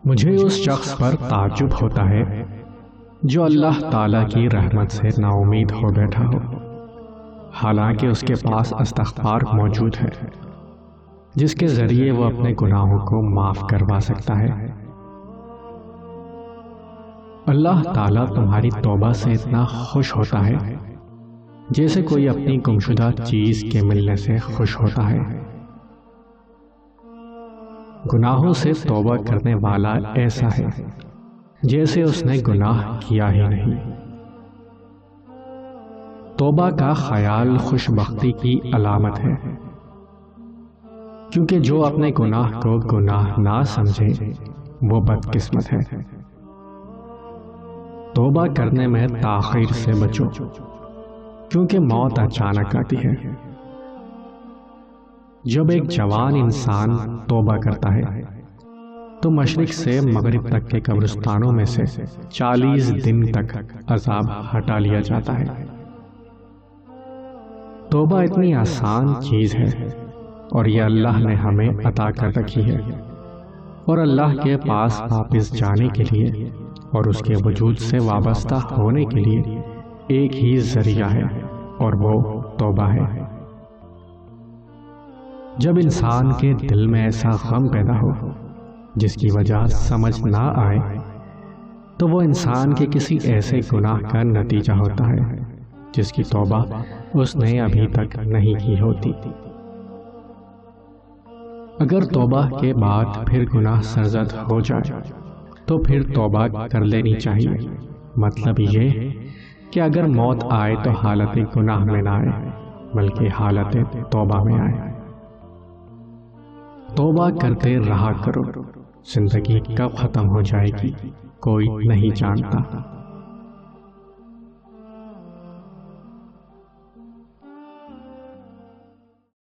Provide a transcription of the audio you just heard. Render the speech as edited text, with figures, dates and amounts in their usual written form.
مجھے اس شخص پر تعجب ہوتا ہے جو اللہ تعالیٰ کی رحمت سے نا امید ہو بیٹھا ہو، حالانکہ اس کے پاس استغفار موجود ہے جس کے ذریعے وہ اپنے گناہوں کو معاف کروا سکتا ہے۔ اللہ تعالیٰ تمہاری توبہ سے اتنا خوش ہوتا ہے جیسے کوئی اپنی گمشدہ چیز کے ملنے سے خوش ہوتا ہے۔ گناہوں سے توبہ کرنے والا ایسا ہے جیسے اس نے گناہ کیا ہی نہیں۔ توبہ کا خیال خوش بختی کی علامت ہے، کیونکہ جو اپنے گناہ کو گناہ نہ سمجھے وہ بدقسمت ہے۔ توبہ کرنے میں تاخیر سے بچو، کیونکہ موت اچانک آتی ہے۔ جب ایک جوان انسان توبہ کرتا ہے تو مشرق سے مغرب تک کے قبرستانوں میں سے 40 دن تک عذاب ہٹا لیا جاتا ہے۔ توبہ اتنی آسان چیز ہے اور یہ اللہ نے ہمیں عطا کر رکھی ہے، اور اللہ کے پاس واپس جانے کے لیے اور اس کے وجود سے وابستہ ہونے کے لیے ایک ہی ذریعہ ہے، اور وہ توبہ ہے۔ جب انسان کے دل میں ایسا غم پیدا ہو جس کی وجہ سمجھ نہ آئے تو وہ انسان کے کسی ایسے گناہ کا نتیجہ ہوتا ہے جس کی توبہ اس نے ابھی تک نہیں کی ہوتی۔ اگر توبہ کے بعد پھر گناہ سرزد ہو جائے تو پھر توبہ کر لینی چاہیے۔ مطلب یہ کہ اگر موت آئے تو حالت گناہ میں نہ آئے بلکہ حالت توبہ میں آئے۔ توبہ کرتے رہا کرو، زندگی کب ختم ہو جائے گی کوئی نہیں جانتا۔